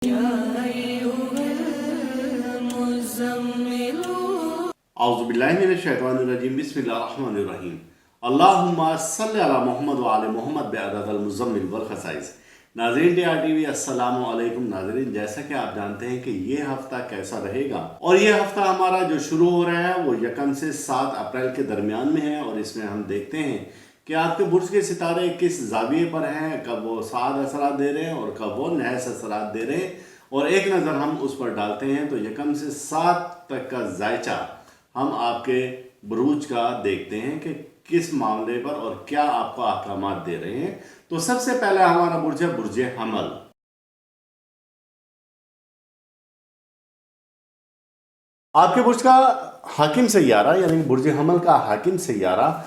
औज़ुबिल्लाहिमिनश्शैतानिर्रजीम बिस्मिल्लाहिर्रहमानिर्रहीम अल्लाहुम्मा सल्लि अला मोहम्मद व आले मोहम्मद बिअददिल मुज़म्मिल वल खसाइस। नाज़रीन DRTV अस्सलामु अलैकुम। नाज़रीन, जैसा कि आप जानते हैं कि ये हफ़्ता कैसा रहेगा, और ये हफ़्ता हमारा जो शुरू हो रहा है वो 1 से 7 अप्रैल के दरमियान में है। और इसमें हम देखते हैं कि आपके बुर्ज के सितारे किस ज़ाविये पर हैं, कब वो साद असरात दे रहे हैं और कब वो नहस असरात दे रहे हैं, और एक नज़र हम उस पर डालते हैं। तो 1 से 7 तक का जायचा हम आपके बुरूज का देखते हैं कि किस मामले पर और क्या आपको अहकामात दे रहे हैं। तो सबसे पहला हमारा बुर्ज है बुर्ज हमल। आपके बुर्ज का हाकिम सैयारा यानी बुर्ज हमल का हाकिम सैयारा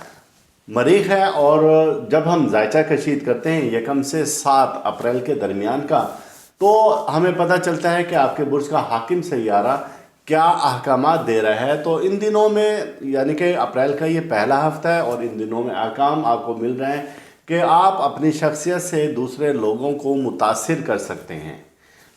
मरीख है, और जब हम जायचा कशीद करते हैं 1 से 7 अप्रैल के दरमियान का, तो हमें पता चलता है कि आपके बुर्ज का हाकिम सैयारा क्या अहकामात दे रहा है। तो इन दिनों में यानी कि अप्रैल का ये पहला हफ्ता है, और इन दिनों में अहकाम आपको मिल रहे हैं कि आप अपनी शख्सियत से दूसरे लोगों को मुतासिर कर सकते हैं।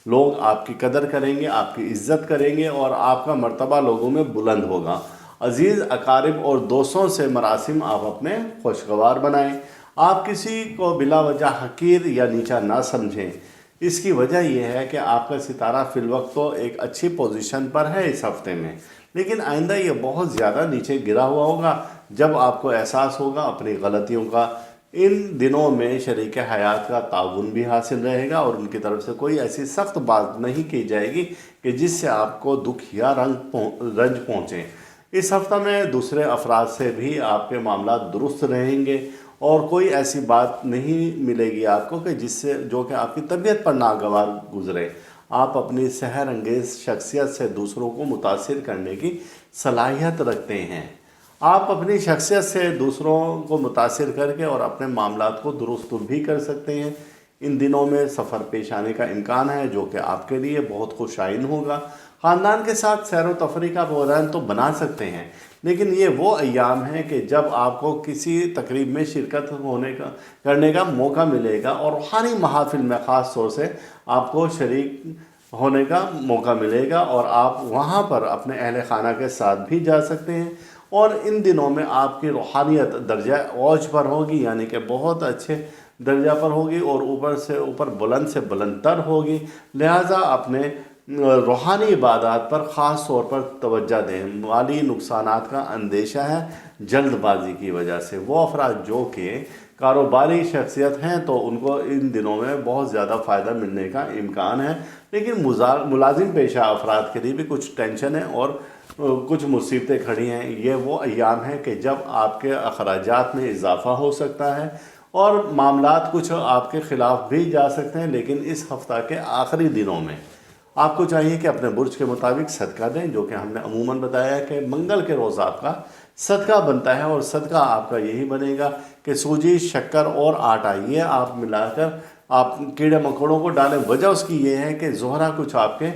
लोग आपकी कदर करेंगे, आपकी इज़्ज़त करेंगे, और आपका मर्तबा लोगों में बुलंद होगा। अज़ीज़ अकारिब और दोस्तों से मरासिम आप अपने खुशगवार बनाएं। आप किसी को बिला वजह हकीर या नीचा ना समझें। इसकी वजह यह है कि आपका सितारा फ़िलवक्त तो एक अच्छी पोजीशन पर है इस हफ्ते में, लेकिन आइंदा ये बहुत ज़्यादा नीचे गिरा हुआ होगा जब आपको एहसास होगा अपनी गलतियों का। इन दिनों में शरीक हयात का ताउन भी हासिल रहेगा, और उनकी तरफ से कोई ऐसी सख्त बात नहीं की जाएगी कि जिससे आपको दुख या रंज पहुँचे। इस हफ्ता में दूसरे अफराद से भी आपके मामला दुरुस्त रहेंगे, और कोई ऐसी बात नहीं मिलेगी आपको कि जिससे जो कि आपकी तबीयत पर नागवार गुजरे। आप अपनी सहर अंगेज़ शख्सियत से दूसरों को मुतासिर करने की सलाहियत रखते हैं। आप अपनी शख्सियत से दूसरों को मुतासिर करके और अपने मामलात को दुरुस्त भी कर सकते हैं। इन दिनों में सफ़र पेश आने का इम्कान है जो कि आपके लिए बहुत खुशाइन होगा। ख़ानदान के साथ सैर व तफरी का प्रोग्राम तो बना सकते हैं, लेकिन ये वो अय्याम हैं कि जब आपको किसी तकरीब में शिरकत करने का मौका मिलेगा, और रूहानी महाफिल में ख़ास तौर से आपको शरीक होने का मौका मिलेगा, और आप वहाँ पर अपने अहल खाना के साथ भी जा सकते हैं। और इन दिनों में आपकी रूहानियत दर्जा औज पर होगी, यानी कि बहुत अच्छे दर्जा पर होगी, और ऊपर से ऊपर बुलंद से बुलंद तर होगी। लिहाजा अपने रूहानी इबादत पर ख़ास तौर पर तवज्जो दें। माली नुकसानात का अंदेशा है जल्दबाजी की वजह से। वो अफराद जो कि कारोबारी शख्सियत हैं तो उनको इन दिनों में बहुत ज़्यादा फ़ायदा मिलने का इम्कान है, लेकिन मुलाजिम पेशा अफराद के लिए भी कुछ टेंशन है और कुछ मुसीबतें खड़ी हैं। ये वो अय्याम है कि जब आपके अखराजात में इजाफ़ा हो सकता है और मामलात कुछ आपके ख़िलाफ़ भी जा सकते हैं। लेकिन इस हफ़्ता के आखिरी दिनों में आपको चाहिए कि अपने बुर्ज के मुताबिक सदका दें, जो कि हमने अमूमन बताया है कि मंगल के रोज़ आपका सदका बनता है, और सदका आपका यही बनेगा कि सूजी, शक्कर और आटा ये आप मिलाकर आप कीड़े मकोड़ों को डालें। वजह उसकी ये है कि ज़ोहरा कुछ आपके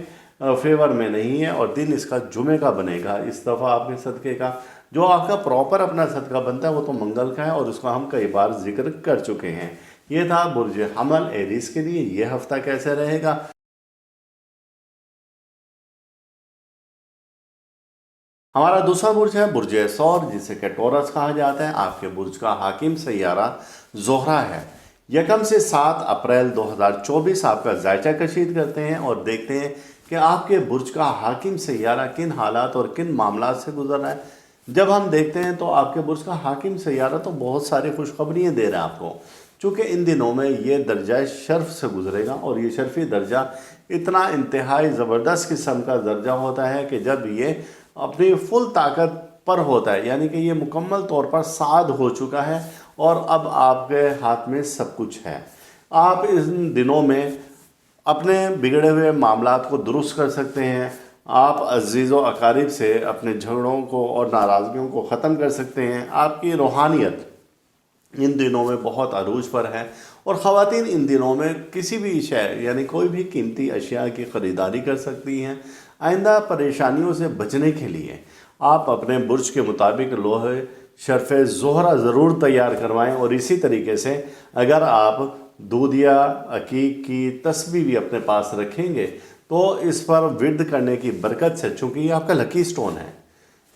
फेवर में नहीं है, और दिन इसका जुमे का बनेगा। इस दफ़ा आपके सदक़े का जो आपका प्रॉपर अपना सदका बनता है वो तो मंगल का है, और उसका हम कई बार जिक्र कर चुके हैं। ये था बुर्ज हमल एरीज के लिए ये हफ़्ता कैसे रहेगा। हमारा दूसरा बुर्ज है बुर्ज सौर, जिसे कि टॉरस कहा जाता है। आपके बुर्ज का हाकिम सैयारा ज़ोहरा है। 1 से 7 अप्रैल 2024 आपका जायचा कशीद करते हैं और देखते हैं कि आपके बुर्ज का हाकिम सैयारा किन हालात और किन मामलात से गुजर रहा है। जब हम देखते हैं तो आपके बुर्ज का हाकिम सैयारा तो बहुत सारी खुशखबरियाँ दे रहा है आपको, चूँकि इन दिनों में ये दर्जा शर्फ से गुजरेगा, और ये शर्फी दर्जा इतना इंतहाई ज़बरदस्त किस्म का दर्जा होता है कि जब ये अपनी फुल ताकत पर होता है, यानी कि ये मुकम्मल तौर पर साद हो चुका है और अब आपके हाथ में सब कुछ है। आप इन दिनों में अपने बिगड़े हुए मामलात को दुरुस्त कर सकते हैं। आप अजीज़ व अकारिब से अपने झगड़ों को और नाराज़गियों को ख़त्म कर सकते हैं। आपकी रूहानियत इन दिनों में बहुत अरूज पर है, और ख़वातीन इन दिनों में किसी भी शय यानी कोई भी कीमती अशिया की ख़रीदारी कर सकती हैं। आइंदा परेशानियों से बचने के लिए आप अपने बुर्ज के मुताबिक लोहे शर्फ़ ज़ोहरा ज़रूर तैयार करवाएं, और इसी तरीके से अगर आप दूध या अकीक की तस्बीह भी अपने पास रखेंगे तो इस पर विर्द करने की बरकत से, चूँकि ये आपका लकी स्टोन है,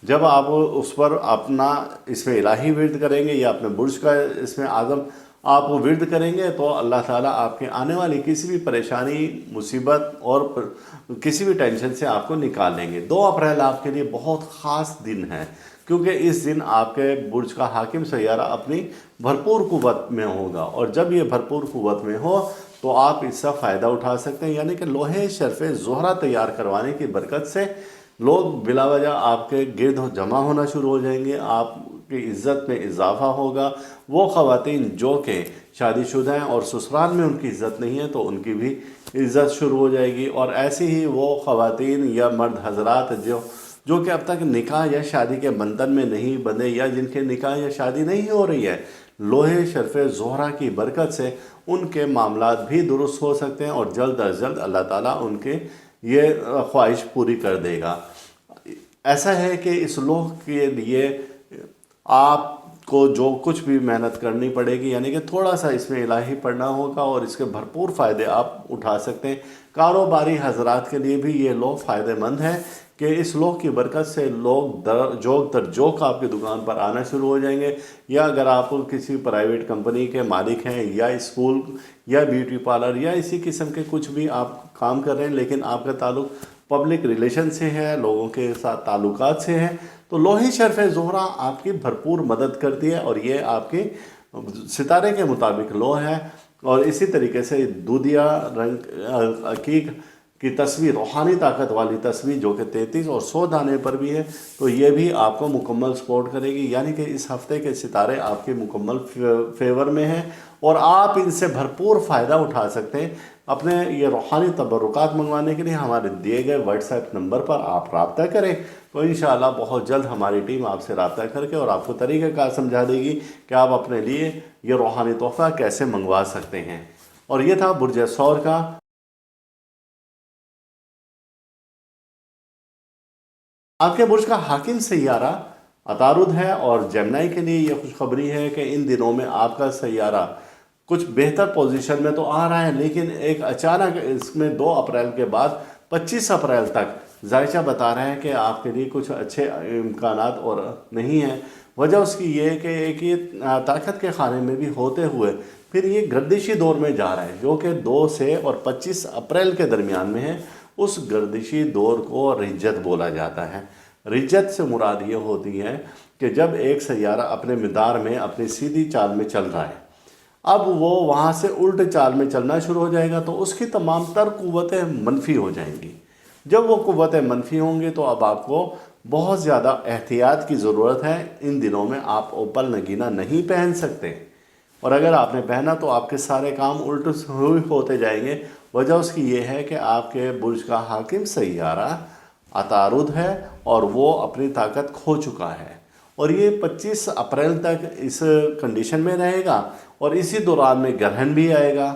जब आप उस पर अपना इसमें इलाही विर्द करेंगे या अपने बुर्ज का इसमें आज़म आप विर्द करेंगे तो अल्लाह ताला आपके आने वाली किसी भी परेशानी, मुसीबत और किसी भी टेंशन से आपको निकाल लेंगे। 2 अप्रैल आपके लिए बहुत ख़ास दिन है, क्योंकि इस दिन आपके बुर्ज का हाकिम सैयारा अपनी भरपूर कुव्वत में होगा, और जब ये भरपूर कुव्वत में हो तो आप इसका फ़ायदा उठा सकते हैं। यानी कि लोहे शर्फ़े ज़ोहरा तैयार करवाने की बरकत से लोग बिला वजह आपके गिर्द जमा होना शुरू हो जाएंगे, आपकी इज़्ज़त में इजाफा होगा। वो ख़वातीन जो कि शादीशुदा हैं और ससुराल में उनकी इज़्ज़त नहीं है तो उनकी भी इज़्ज़त शुरू हो जाएगी, और ऐसे ही वो ख़वातीन या मर्द हजरात जो कि अब तक निकाह या शादी के बंधन में नहीं बंधे या जिनके निकाह या शादी नहीं हो रही है, लोहे शर्फ़े ज़ोहरा की बरकत से उनके मामलात भी दुरुस्त हो सकते हैं और जल्द अज जल्द अल्लाह ताला उनके ये ख्वाहिश पूरी कर देगा। ऐसा है कि इस लोह के लिए आपको जो कुछ भी मेहनत करनी पड़ेगी, यानी कि थोड़ा सा इसमें इलाही पढ़ना होगा और इसके भरपूर फ़ायदे आप उठा सकते हैं। कारोबारी हजरात के लिए भी ये लोह फ़ायदेमंद है कि इस लोह की बरकत से लोग जोक दर जोक आपकी दुकान पर आना शुरू हो जाएंगे, या अगर आप किसी प्राइवेट कंपनी के मालिक हैं या स्कूल या ब्यूटी पार्लर या इसी किस्म के कुछ भी आप काम कर रहे हैं लेकिन आपका ताल्लुक पब्लिक रिलेशन से है, लोगों के साथ ताल्लुकात से है, तो लोही शर्फ़े ज़ोहरा आपकी भरपूर मदद करती है और ये आपके सितारे के मुताबिक लोह है। और इसी तरीके से दूधिया रंग अकीक की तस्वीर, रूहानी ताकत वाली तस्वीर जो कि 33 और 100 दाने पर भी है, तो ये भी आपको मुकम्मल सपोर्ट करेगी। यानी कि इस हफ्ते के सितारे आपके मुकम्मल फेवर में हैं और आप इनसे भरपूर फ़ायदा उठा सकते हैं। अपने ये रूहानी तबरुकात मंगवाने के लिए हमारे दिए गए व्हाट्सएप नंबर पर आप रब्ता करें, तो इंशाअल्लाह बहुत जल्द हमारी टीम आपसे रब्ता करके और आपको तरीक़ाकार समझा देगी कि आप अपने लिए ये रूहानी तोहफ़ा कैसे मंगवा सकते हैं। और ये था बुर्ज सौर का। आपके बुर्ज का हाकिम सैयारा अतारुद है और जेमिनी के लिए ये खुशखबरी है कि इन दिनों में आपका सैयारा कुछ बेहतर पोजीशन में तो आ रहा है, लेकिन एक अचानक इसमें 2 अप्रैल के बाद 25 अप्रैल तक जायचा बता रहे हैं कि आपके लिए कुछ अच्छे इम्कानात और नहीं हैं। वजह उसकी ये है कि एक ये ताकत के खाने में भी होते हुए फिर ये गर्दिशी दौर में जा रहा है, जो कि 2 से और 25 अप्रैल के दरमियान में है। उस गर्दिशी दौर को रिज्जत बोला जाता है। रिज्जत से मुराद ये होती है कि जब एक सैयारा अपने मिदार में अपनी सीधी चाल में चल रहा है, अब वो वहाँ से उल्ट चाल में चलना शुरू हो जाएगा तो उसकी तमाम तर कुव्वतें मनफी हो जाएंगी। जब वो कुव्वतें मनफी होंगी तो अब आपको बहुत ज़्यादा एहतियात की ज़रूरत है। इन दिनों में आप ओपल नगीना नहीं पहन सकते, और अगर आपने पहना तो आपके सारे काम उल्ट होते जाएंगे। वजह उसकी ये है कि आपके बुर्ज का हाकिम सैयारा अतारुद है और वो अपनी ताकत खो चुका है, और ये 25 अप्रैल तक इस कंडीशन में रहेगा और इसी दौरान में ग्रहण भी आएगा।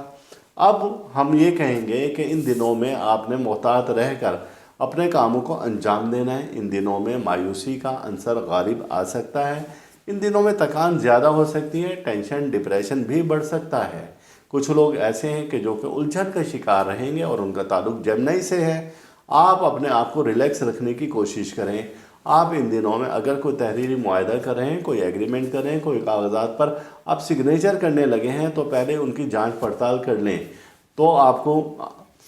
अब हम ये कहेंगे कि इन दिनों में आपने मोहतात रहकर अपने कामों को अंजाम देना है। इन दिनों में मायूसी का अंसर गालिब आ सकता है, इन दिनों में थकान ज़्यादा हो सकती है, टेंशन डिप्रेशन भी बढ़ सकता है। कुछ लोग ऐसे हैं कि जो कि उलझन का शिकार रहेंगे और उनका ताल्लुक जेमिनी से है। आप अपने आप को रिलैक्स रखने की कोशिश करें। आप इन दिनों में अगर कोई तहरीरी मुआहदा कर रहे हैं, कोई एग्रीमेंट कर रहे हैं, कोई कागजात पर आप सिग्नेचर करने लगे हैं, तो पहले उनकी जांच पड़ताल कर लें, तो आपको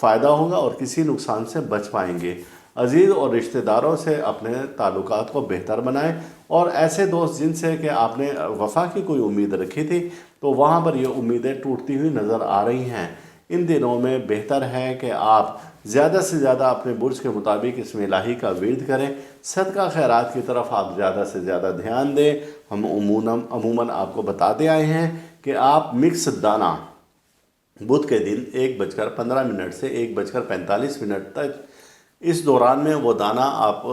फ़ायदा होगा और किसी नुकसान से बच पाएंगे। अजीज़ और रिश्तेदारों से अपने ताल्लुकात को बेहतर बनाएं, और ऐसे दोस्त जिनसे कि आपने वफ़ा की कोई उम्मीद रखी थी तो वहाँ पर ये उम्मीदें टूटती हुई नज़र आ रही हैं। इन दिनों में बेहतर है कि आप ज़्यादा से ज़्यादा अपने बुर्ज के मुताबिक इसमें इलाही का विर्द करें, सदका खैरात की तरफ आप ज़्यादा से ज़्यादा ध्यान दें। हम अमूमन आपको बताते आए हैं कि आप मिक्स दाना बुध के दिन 1:15 से 1:45 तक इस दौरान में वो दाना आप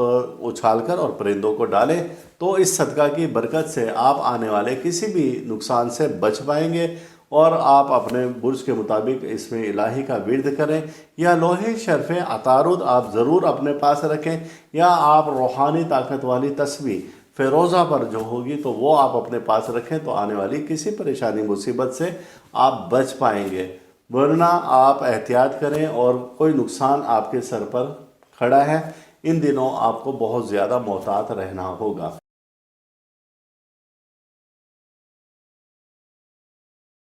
उछालकर और परिंदों को डालें, तो इस सदका की बरकत से आप आने वाले किसी भी नुकसान से बच पाएंगे। और आप अपने बुर्ज के मुताबिक इसमें इलाही का विर्द करें, या लोहे शर्फ़े अतारुद आप ज़रूर अपने पास रखें, या आप रूहानी ताकत वाली तस्बीह फ़िरोज़ा पर जो होगी तो वो आप अपने पास रखें तो आने वाली किसी परेशानी मुसीबत से आप बच पाएंगे, वरना आप एहतियात करें और कोई नुकसान आपके सर पर खड़ा है। इन दिनों आपको बहुत ज़्यादा मोहतात रहना होगा।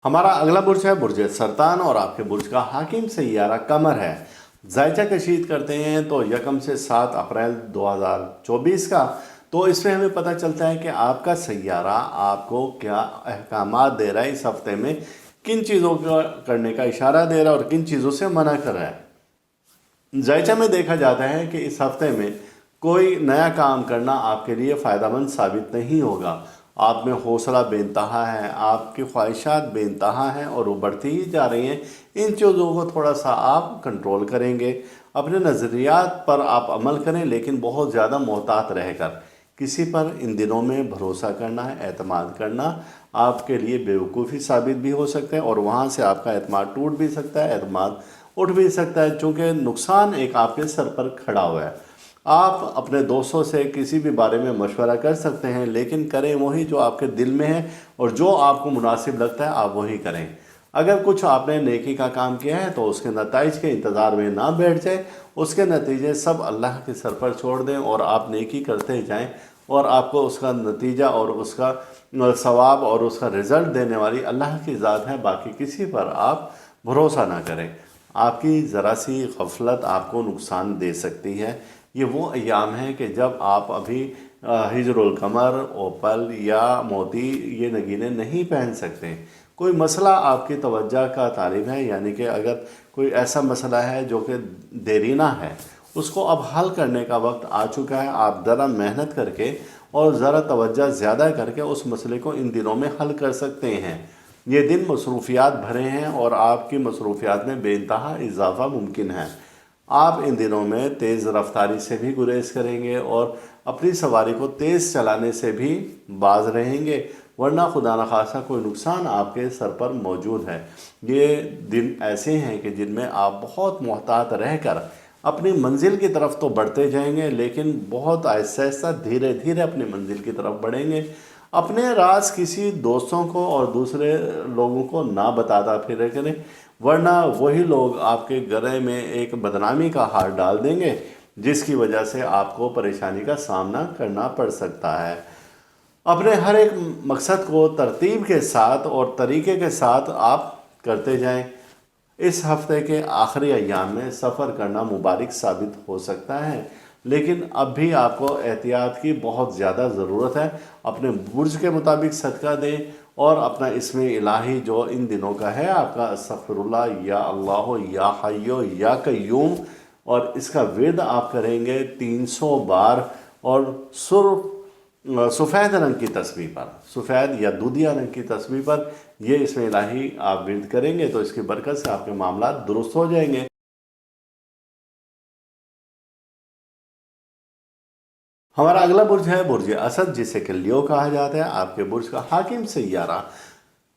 हमारा अगला बुर्ज है बुर्ज सरतान और आपके बुर्ज का हाकिम सैयारा कमर है। जायचा कशीद करते हैं तो यकम से 7 अप्रैल 2024 का, तो इसमें हमें पता चलता है कि आपका सैयारा आपको क्या अहकामात दे रहा है इस हफ्ते में, किन चीज़ों का करने का इशारा दे रहा है और किन चीज़ों से मना कर रहा है। जायचा में देखा जाता है कि इस हफ्ते में कोई नया काम करना आपके लिए फ़ायदेमंद साबित नहीं होगा। आप में हौसला बेइंतहा है, आपकी ख्वाहिशात बेइंतहा हैं और वो बढ़ती ही जा रही हैं। इन चीज़ों को थोड़ा सा आप कंट्रोल करेंगे। अपने नज़रियात पर आप अमल करें, लेकिन बहुत ज़्यादा मोहतात रहकर। किसी पर इन दिनों में भरोसा करना है, एतमाद करना आपके लिए बेवकूफ़ी साबित भी हो सकता है और वहाँ से आपका एतमाद टूट भी सकता है, एतमाद उठ भी सकता है, चूँकि नुकसान एक आपके सर पर खड़ा हुआ है। आप अपने दोस्तों से किसी भी बारे में मशवरा कर सकते हैं, लेकिन करें वही जो आपके दिल में है और जो आपको मुनासिब लगता है आप वही करें। अगर कुछ आपने नेकी का काम किया है तो उसके नताइज के इंतज़ार में ना बैठ जाए, उसके नतीजे सब अल्लाह के सर पर छोड़ दें और आप नेकी करते जाएं और आपको उसका नतीजा और उसका सवाब और उसका रिज़ल्ट देने वाली अल्लाह की ज़ात है। बाकी किसी पर आप भरोसा ना करें। आपकी ज़रा सी गफलत आपको नुकसान दे सकती है। ये वो अयाम हैं कि जब आप अभी हिजरुल कमर, ओपल या मोती ये नगीने नहीं पहन सकते। कोई मसला आपकी तवज्जो का तालिब है, यानी कि अगर कोई ऐसा मसला है जो कि देरीना है, उसको अब हल करने का वक्त आ चुका है। आप ज़रा मेहनत करके और ज़रा तवज्जो ज़्यादा करके उस मसले को इन दिनों में हल कर सकते हैं। ये दिन मसरूफियात भरे हैं और आपकी मसरूफियात में बेइंतहा इजाफ़ा मुमकिन है। आप इन दिनों में तेज़ रफ्तारी से भी गुरेज करेंगे और अपनी सवारी को तेज़ चलाने से भी बाज रहेंगे, वरना खुदा न खासा कोई नुकसान आपके सर पर मौजूद है। ये दिन ऐसे हैं कि जिनमें आप बहुत मोहतात रहकर अपनी मंजिल की तरफ तो बढ़ते जाएंगे, लेकिन बहुत आहिस्ता आहिस्ता धीरे धीरे अपनी मंजिल की तरफ बढ़ेंगे। अपने राज किसी दोस्तों को और दूसरे लोगों को ना बताता फिर करें, वरना वही लोग आपके गले में एक बदनामी का हार डाल देंगे, जिसकी वजह से आपको परेशानी का सामना करना पड़ सकता है। अपने हर एक मकसद को तरतीब के साथ और तरीके के साथ आप करते जाएं। इस हफ्ते के आखिरी अय्याम में सफ़र करना मुबारक साबित हो सकता है, लेकिन अब भी आपको एहतियात की बहुत ज़्यादा ज़रूरत है। अपने बुर्ज के मुताबिक सदका दें और अपना इसमें इलाही जो इन दिनों का है आपका अस्तगफिरुल्लाह या अल्लाह या हय्यो या कय्यूम, और इसका विर्द आप करेंगे 300 बार और सफ़ेद रंग की तस्बीह पर, सफ़ेद या दूधिया रंग की तस्बीह पर ये इसमें इलाही आप विर्द करेंगे तो इसकी बरकत से आपके मामला दुरुस्त हो जाएंगे। हमारा अगला बुर्ज है बुर्ज असद, जिसे कि लियो कहा जाता है। आपके बुर्ज का हाकिम सैयारा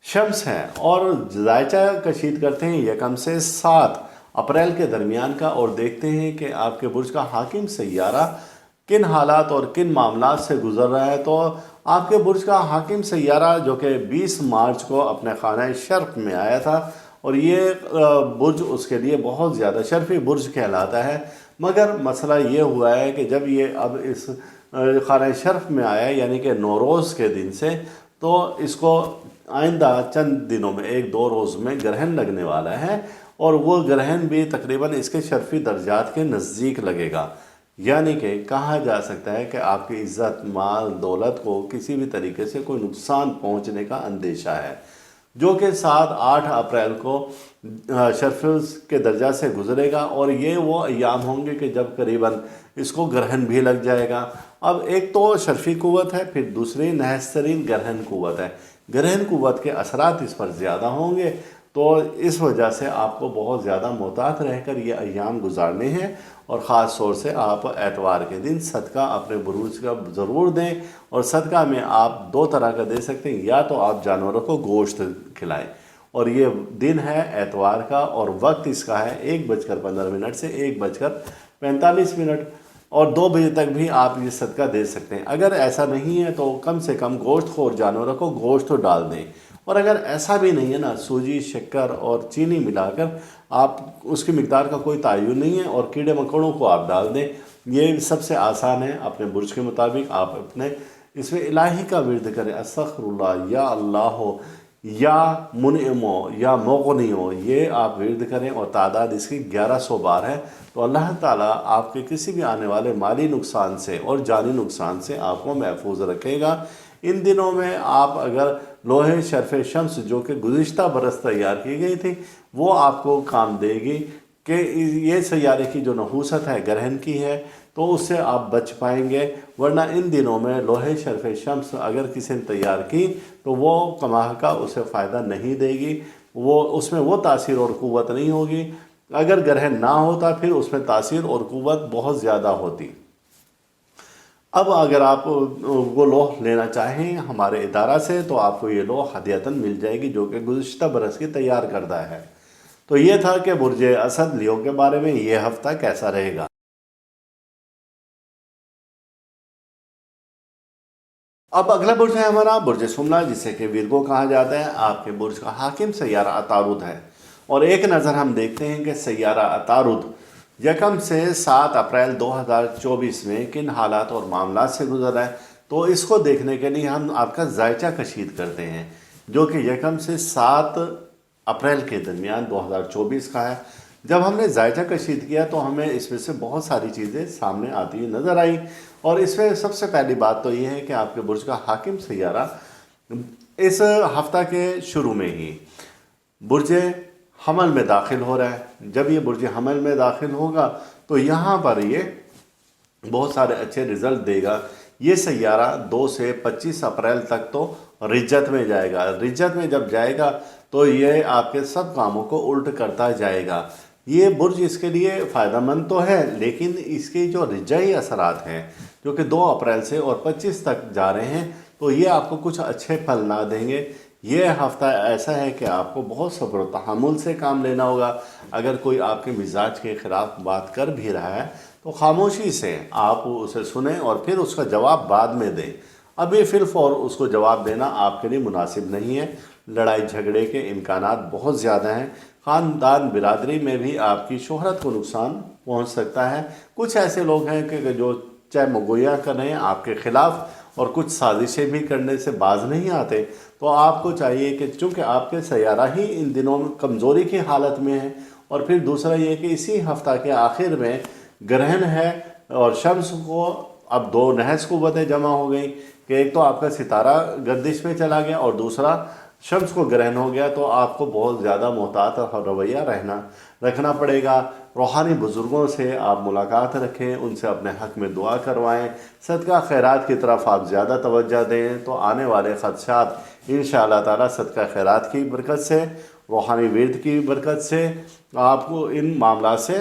शम्स है और जायचा कशीद करते हैं यकम से 7 अप्रैल के दरमियान का, और देखते हैं कि आपके बुर्ज का हाकिम सैयारा किन हालात और किन मामलात से गुजर रहा है। तो आपके बुर्ज का हाकिम सैयारा जो कि 20 मार्च को अपने खाना शर्फ में आया था, और ये बुर्ज उसके लिए बहुत ज़्यादा शर्फी बुर्ज कहलाता है। मगर मसला ये हुआ है कि जब ये अब इस खाना शर्फ में आया, यानी कि नौरोज़ के दिन से, तो इसको आइंदा चंद दिनों में 1-2 रोज़ में ग्रहण लगने वाला है, और वो ग्रहण भी तकरीबन इसके शर्फी दर्जात के नज़दीक लगेगा। यानी कि कहा जा सकता है कि आपकी इज़्ज़त, माल, दौलत को किसी भी तरीके से कोई नुकसान पहुंचने का अंदेशा है, जो कि 7-8 अप्रैल को शर्फ़ के दर्जा से गुजरेगा। और ये वो अयाम होंगे कि जब करीबन इसको ग्रहण भी लग जाएगा। अब एक तो शर्फ़ी क़ुव्वत है, फिर दूसरी नहस्तरीन ग्रहण क़ुव्वत है। ग्रहण क़ुव्वत के असरात इस पर ज़्यादा होंगे, तो इस वजह से आपको बहुत ज़्यादा मोहतात रहकर ये अयाम गुजारने हैं। और ख़ास तौर से आप एतवार के दिन सदका अपने बुरूज का ज़रूर दें, और सदका में आप 2 तरह का दे सकते हैं। या तो आप जानवरों को गोश्त खिलाएं, और ये दिन है एतवार का, और वक्त इसका है 1:15 से 1:45। اور 2 بجے تک بھی آپ یہ صدقہ دے سکتے ہیں۔ اگر ایسا نہیں ہے تو کم سے کم گوشت خور جانوروں کو گوشت تو ڈال دیں، اور اگر ایسا بھی نہیں ہے نا، سوجی، شکر اور چینی ملا کر آپ اس کی مقدار کا کوئی تعین نہیں ہے، اور کیڑے مکوڑوں کو آپ ڈال دیں۔ یہ سب سے آسان ہے، اپنے برج کے مطابق آپ اپنے اس میں الہی کا ورد کریں، استغفر اللہ، یا اللہ ہو، یا منعمو، یا مغنیو، یہ آپ ورد کریں، اور تعداد اس کی 1100 بار ہے۔ تو اللہ تعالیٰ آپ کے کسی بھی آنے والے مالی نقصان سے اور جانی نقصان سے آپ کو محفوظ رکھے گا۔ ان دنوں میں آپ اگر لوہے شرف شمس جو کہ گزشتہ برس تیار کی گئی تھی وہ آپ کو کام دے گی، کہ یہ سیارے کی جو نحوست ہے گرہن کی ہے، تو اس سے آپ بچ پائیں گے، ورنہ ان دنوں میں لوہے شرف شمس اگر کسی نے تیار کی تو وہ کماہ کا اسے فائدہ نہیں دے گی، وہ اس میں وہ تاثیر اور قوت نہیں ہوگی۔ اگر گرہن نہ ہوتا پھر اس میں تاثیر اور قوت بہت زیادہ ہوتی۔ اب اگر آپ وہ لوح لینا چاہیں ہمارے ادارہ سے تو آپ کو یہ لوح ہدیتاً مل جائے گی، جو کہ گزشتہ برس کی تیار کردہ ہے۔ تو یہ تھا کہ برج اسد لیو کے بارے میں یہ ہفتہ کیسا رہے گا۔ اب اگلا برج ہے ہمارا برج سملہ، جسے کہ ویرگو کہا جاتا ہے۔ آپ کے برج کا حاکم سیارہ عطارد ہے، اور ایک نظر ہم دیکھتے ہیں کہ سیارہ عطارد یکم سے 7 اپریل 2024 میں کن حالات اور معاملات سے گزر رہا ہے، تو اس کو دیکھنے کے لیے ہم آپ کا زائچہ کشید کرتے ہیں، جو کہ یکم سے 7 اپریل کے درمیان 2024 کا ہے۔ جب ہم نے زائچہ کشید کیا تو ہمیں اس میں سے بہت ساری چیزیں سامنے آتی ہوئی نظر آئیں، اور اس میں سب سے پہلی بات تو یہ ہے کہ آپ کے برج کا حاکم سیارہ اس ہفتہ کے شروع میں ہی برج حمل میں داخل ہو رہا ہے۔ جب یہ برج حمل میں داخل ہوگا تو یہاں پر یہ بہت سارے اچھے رزلٹ دے گا۔ یہ سیارہ 2 سے 25 اپریل تک تو رجت میں جائے گا۔ رجت میں جب جائے گا تو یہ آپ کے سب کاموں کو الٹ کرتا جائے گا۔ یہ برج اس کے لیے فائدہ مند تو ہے، لیکن اس کے جو رجعی اثرات ہیں جو کہ 2 اپریل سے اور 25 تک جا رہے ہیں، تو یہ آپ کو کچھ اچھے پھل نہ دیں گے۔ یہ ہفتہ ایسا ہے کہ آپ کو بہت صبر و تحمل سے کام لینا ہوگا۔ اگر کوئی آپ کے مزاج کے خلاف بات کر بھی رہا ہے تو خاموشی سے آپ اسے سنیں اور پھر اس کا جواب بعد میں دیں۔ ابھی فی الفور اس کو جواب دینا آپ کے لیے مناسب نہیں ہے۔ لڑائی جھگڑے کے امکانات بہت زیادہ ہیں۔ خاندان برادری میں بھی آپ کی شہرت کو نقصان پہنچ سکتا ہے۔ کچھ ایسے لوگ ہیں کہ جو چاہے مگویاں کریں آپ کے خلاف اور کچھ سازشیں بھی کرنے سے باز نہیں آتے، تو آپ کو چاہیے کہ چونکہ آپ کے سیارہ ہی ان دنوں میں کمزوری کی حالت میں ہے، اور پھر دوسرا یہ کہ اسی ہفتہ کے آخر میں گرہن ہے، اور شمس کو اب 2 نحس قوتیں جمع ہو گئیں، کہ ایک تو آپ کا ستارہ گردش میں چلا گیا اور دوسرا شمس کو گرہن ہو گیا، تو آپ کو بہت زیادہ محتاط اور رویہ رکھنا پڑے گا۔ روحانی بزرگوں سے آپ ملاقات رکھیں، ان سے اپنے حق میں دعا کروائیں، صدقہ خیرات کی طرف آپ زیادہ توجہ دیں، تو آنے والے خدشات انشاءاللہ تعالی صدقہ خیرات کی برکت سے، روحانی ورد کی برکت سے آپ کو ان معاملات سے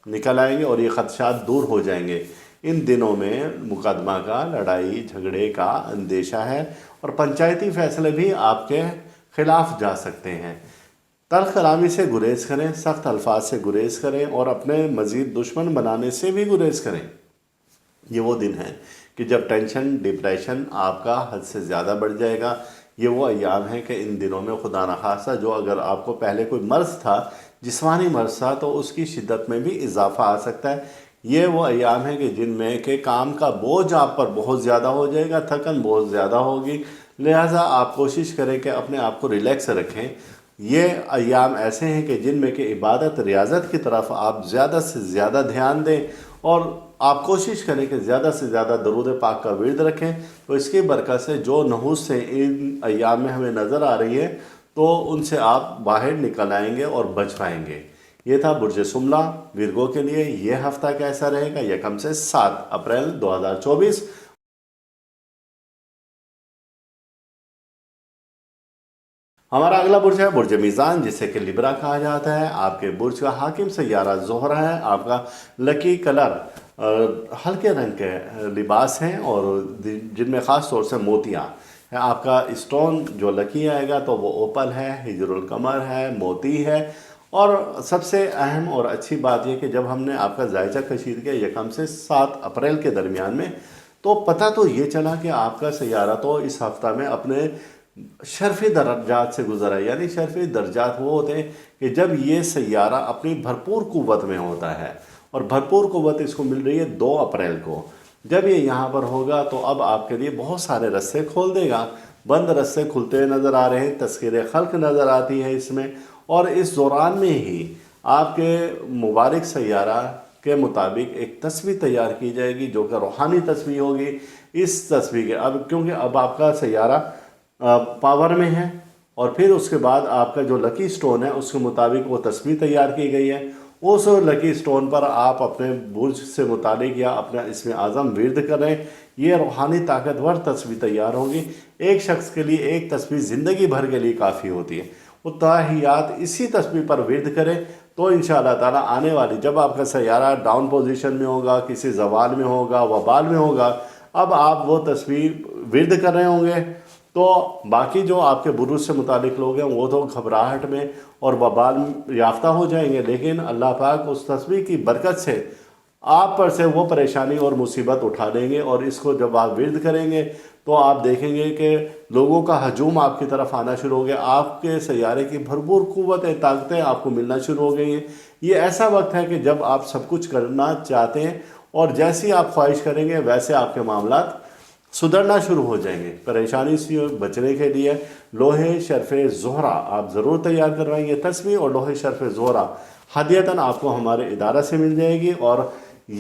نکل آئیں گے اور یہ خدشات دور ہو جائیں گے۔ ان دنوں میں مقدمہ کا، لڑائی جھگڑے کا اندیشہ ہے، اور پنچایتی فیصلے بھی آپ کے خلاف جا سکتے ہیں۔ تلخ کلامی سے گریز کریں، سخت الفاظ سے گریز کریں، اور اپنے مزید دشمن بنانے سے بھی گریز کریں۔ یہ وہ دن ہے کہ جب ٹینشن، ڈپریشن آپ کا حد سے زیادہ بڑھ جائے گا۔ یہ وہ ایام ہیں کہ ان دنوں میں خدا نخواستہ جو اگر آپ کو پہلے کوئی مرض تھا، جسمانی مرض تھا، تو اس کی شدت میں بھی اضافہ آ سکتا ہے۔ یہ وہ ایام ہیں کہ جن میں کہ کام کا بوجھ آپ پر بہت زیادہ ہو جائے گا، تھکن بہت زیادہ ہوگی، لہٰذا آپ کوشش کریں کہ اپنے آپ کو ریلیکس رکھیں۔ یہ ایام ایسے ہیں کہ جن میں کہ عبادت، ریاضت کی طرف آپ زیادہ سے زیادہ دھیان دیں، اور آپ کوشش کریں کہ زیادہ سے زیادہ درود پاک کا ورد رکھیں، تو اس کی برکت سے جو نحوس سے ان ایام میں ہمیں نظر آ رہی ہے تو ان سے آپ باہر نکل آئیں گے اور بچ پائیں گے۔ یہ تھا برج سملہ ویرگو کے لیے یہ ہفتہ کیسا رہے گا، یکم سے 7 اپریل 2024۔ ہمارا اگلا برج ہے برج میزان، جسے کہ لبرا کہا جاتا ہے۔ آپ کے برج کا حاکم سیارہ زہرہ ہے۔ آپ کا لکی کلر ہلکے رنگ کے لباس ہیں، اور جن میں خاص طور سے موتیاں ہیں۔ آپ کا اسٹون جو لکی آئے گا تو وہ اوپل ہے، ہجر القمر ہے، موتی ہے، اور سب سے اہم اور اچھی بات یہ کہ جب ہم نے آپ کا زائچہ کشید کیا یکم سے 7 اپریل کے درمیان میں، تو پتہ تو یہ چلا کہ آپ کا سیارہ تو اس ہفتہ میں اپنے شرفی درجات سے گزرا ہے. یعنی شرفی درجات وہ ہوتے ہیں کہ جب یہ سیارہ اپنی بھرپور قوت میں ہوتا ہے، اور بھرپور قوت اس کو مل رہی ہے 2 اپریل کو. جب یہ یہاں پر ہوگا تو اب آپ کے لیے بہت سارے رستے کھول دے گا. بند رستے کھلتے ہوئے نظر آ رہے ہیں، تذکیر خلق نظر آتی ہے اس میں. اور اس دوران میں ہی آپ کے مبارک سیارہ کے مطابق ایک تصویر تیار کی جائے گی جو کہ روحانی تصویر ہوگی. اس تصویر کے کیونکہ اب آپ کا سیارہ پاور میں ہے، اور پھر اس کے بعد آپ کا جو لکی سٹون ہے اس کے مطابق وہ تصویر تیار کی گئی ہے. اس لکی سٹون پر آپ اپنے برج سے متعلق یا اپنا اسم اعظم ورد کریں. یہ روحانی طاقتور تصویر تیار ہوگی. ایک شخص کے لیے ایک تصویر زندگی بھر کے لیے کافی ہوتی ہے. وہ تاحیات اسی تصویر پر ورد کرے تو انشاءاللہ تعالیٰ آنے والی جب آپ کا سیارہ ڈاؤن پوزیشن میں ہوگا، کسی زوال میں ہوگا، وبال میں ہوگا، اب آپ وہ تصویر ورد کر رہے ہوں گے تو باقی جو آپ کے بروج سے متعلق لوگ ہیں وہ تو گھبراہٹ میں اور وبال یافتہ ہو جائیں گے. لیکن اللہ پاک اس تصویر کی برکت سے آپ پر سے وہ پریشانی اور مصیبت اٹھا دیں گے. اور اس کو جب آپ ورد کریں گے تو آپ دیکھیں گے کہ لوگوں کا ہجوم آپ کی طرف آنا شروع ہو گیا. آپ کے سیارے کی بھرپور قوتیں طاقتیں آپ کو ملنا شروع ہو گئی ہیں. یہ ایسا وقت ہے کہ جب آپ سب کچھ کرنا چاہتے ہیں اور جیسی آپ خواہش کریں گے ویسے آپ کے معاملات سدھرنا شروع ہو جائیں گے. پریشانی سے بچنے کے لیے لوہے شرف زہرہ آپ ضرور تیار کروائیں گے. تصویر اور لوہے شرف زہرہ ہدیتاً آپ کو ہمارے ادارہ سے مل جائے گی. اور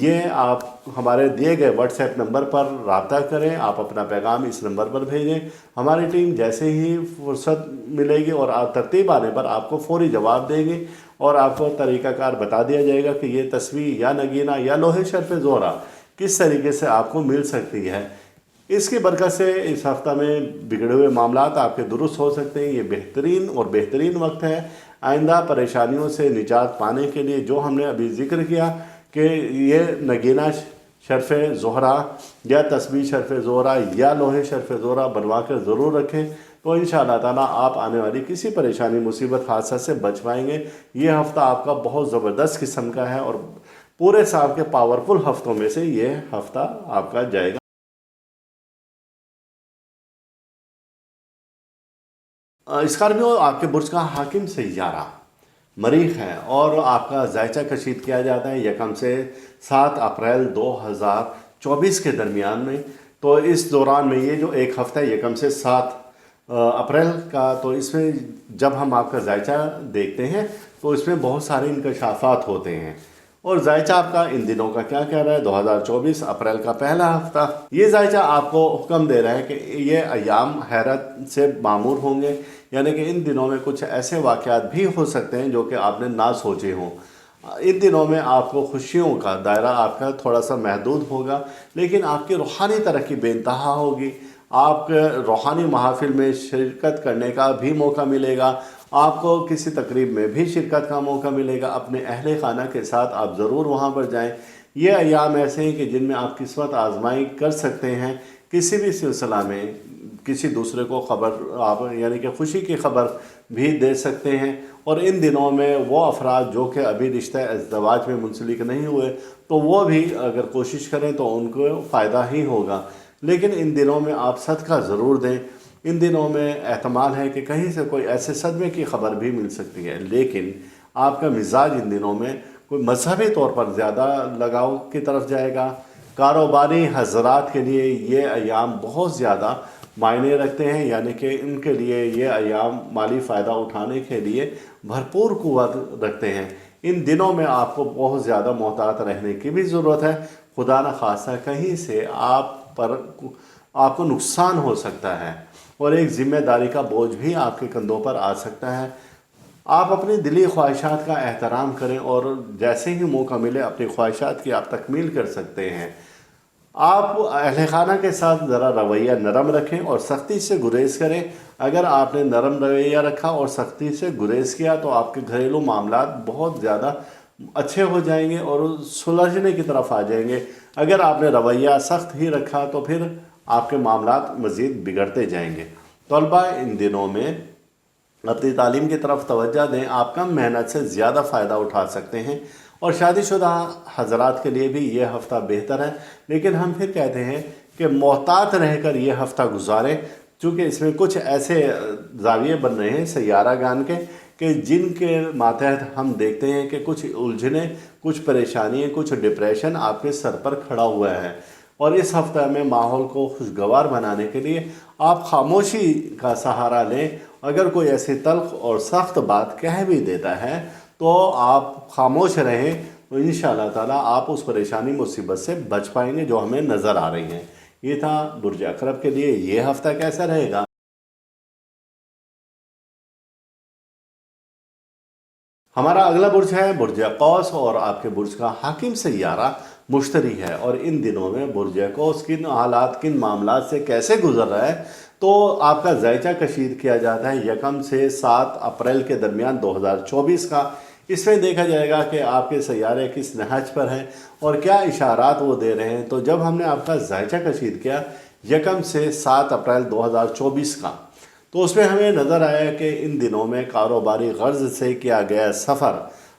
یہ آپ ہمارے دیے گئے واٹس ایپ نمبر پر رابطہ کریں. آپ اپنا پیغام اس نمبر پر بھیجیں. ہماری ٹیم جیسے ہی فرصت ملے گی اور آپ ترتیب آنے پر آپ کو فوری جواب دیں گے اور آپ کو طریقہ کار بتا دیا جائے گا کہ یہ تصویر یا نگینہ یا لوہے شرف زہرہ کس طریقے سے آپ کو مل سکتی ہے. اس کی برکت سے اس ہفتہ میں بگڑے ہوئے معاملات آپ کے درست ہو سکتے ہیں. یہ بہترین اور بہترین وقت ہے آئندہ پریشانیوں سے نجات پانے کے لیے. جو ہم نے ابھی ذکر کیا کہ یہ نگینہ شرف زہرہ یا تسبیح شرف زہرہ یا لوہے شرف زہرہ بنوا کر ضرور رکھیں تو انشاءاللہ تعالیٰ آپ آنے والی کسی پریشانی مصیبت حادثہ سے بچ پائیں گے. یہ ہفتہ آپ کا بہت زبردست قسم کا ہے اور پورے سال کے پاورفل ہفتوں میں سے یہ ہفتہ آپ کا جائے گا. اسکارپیو آپ کے برج کا حاکم سیارہ مریخ ہے اور آپ کا زائچہ کشید کیا جاتا ہے یکم سے 7 اپریل 2024 کے درمیان میں. تو اس دوران میں یہ جو ایک ہفتہ ہے یکم سے 7 اپریل کا، تو اس میں جب ہم آپ کا زائچہ دیکھتے ہیں تو اس میں بہت سارے انکشافات ہوتے ہیں. اور زائچہ آپ کا ان دنوں کا کیا کہہ رہا ہے؟ 2024 اپریل کا پہلا ہفتہ. یہ زائچہ آپ کو حکم دے رہا ہے کہ یہ ایام حیرت سے معمور ہوں گے. یعنی کہ ان دنوں میں کچھ ایسے واقعات بھی ہو سکتے ہیں جو کہ آپ نے نہ سوچے ہوں. ان دنوں میں آپ کو خوشیوں کا دائرہ آپ کا تھوڑا سا محدود ہوگا، لیکن آپ کی روحانی ترقی بے انتہا ہوگی. آپ کے روحانی محافل میں شرکت کرنے کا بھی موقع ملے گا. آپ کو کسی تقریب میں بھی شرکت کا موقع ملے گا. اپنے اہل خانہ کے ساتھ آپ ضرور وہاں پر جائیں. یہ ایام ایسے ہیں کہ جن میں آپ قسمت آزمائی کر سکتے ہیں. کسی بھی سلسلہ میں کسی دوسرے کو خبر آپ یعنی کہ خوشی کی خبر بھی دے سکتے ہیں. اور ان دنوں میں وہ افراد جو کہ ابھی رشتہ ازدواج میں منسلک نہیں ہوئے تو وہ بھی اگر کوشش کریں تو ان کو فائدہ ہی ہوگا. لیکن ان دنوں میں آپ صدقہ ضرور دیں. ان دنوں میں احتمال ہے کہ کہیں سے کوئی ایسے صدمے کی خبر بھی مل سکتی ہے. لیکن آپ کا مزاج ان دنوں میں کوئی مذہبی طور پر زیادہ لگاؤ کی طرف جائے گا. کاروباری حضرات کے لیے یہ ایام بہت زیادہ معنی رکھتے ہیں. یعنی کہ ان کے لیے یہ ایام مالی فائدہ اٹھانے کے لیے بھرپور قوت رکھتے ہیں. ان دنوں میں آپ کو بہت زیادہ محتاط رہنے کی بھی ضرورت ہے. خدا نخواستہ کہیں سے آپ کو نقصان ہو سکتا ہے اور ایک ذمہ داری کا بوجھ بھی آپ کے کندھوں پر آ سکتا ہے. آپ اپنی دلی خواہشات کا احترام کریں اور جیسے ہی موقع ملے اپنی خواہشات کی آپ تکمیل کر سکتے ہیں. آپ اہل خانہ کے ساتھ ذرا رویہ نرم رکھیں اور سختی سے گریز کریں. اگر آپ نے نرم رویہ رکھا اور سختی سے گریز کیا تو آپ کے گھریلو معاملات بہت زیادہ اچھے ہو جائیں گے اور سلجھنے کی طرف آ جائیں گے. اگر آپ نے رویہ سخت ہی رکھا تو پھر آپ کے معاملات مزید بگڑتے جائیں گے. طلبہ ان دنوں میں अपनी तालीम की तरफ तवज्जो दें, आप कम मेहनत से ज़्यादा फ़ायदा उठा सकते हैं। और शादीशुदा हजरात के लिए भी ये हफ़्ता बेहतर है, लेकिन हम फिर कहते हैं कि मोहतात रहकर ये हफ़्ता गुजारें, चूँकि इसमें कुछ ऐसे ज़ाविये बन रहे हैं सैयारा गान के कि जिनके मातहत हम देखते हैं कि कुछ उलझने, कुछ परेशानियाँ, कुछ डिप्रेशन आपके सर पर खड़ा हुआ है। और इस हफ्ते में माहौल को खुशगवार बनाने के लिए आप खामोशी का सहारा लें। अगर कोई ऐसी तल्ख और सख्त बात कह भी देता है तो आप खामोश रहें, तो इंशाअल्लाह ताला आप उस परेशानी मुसीबत से बच पाएंगे जो हमें नज़र आ रही हैं। ये था बुर्ज अकरब के लिए ये हफ्ता कैसा रहेगा। हमारा अगला बुर्ज है बुर्ज कौस, और आपके बुर्ज का हाकिम सैयारा मुश्तरी है। और इन दिनों में बुर्ज कौस किन हालात, किन मामलात से कैसे गुजर रहा है, तो आपका जायचा कशीद किया जाता है यकम से 7 अप्रैल के दरमियान 2024 का। इसमें देखा जाएगा कि आपके सैयारे किस नहज पर हैं और क्या इशारात वो दे रहे हैं। तो जब हमने आपका जायचा कशीद किया यकम से 7 अप्रैल 2024 का, तो उसमें हमें नज़र आया कि इन दिनों में कारोबारी गर्ज से किया गया सफ़र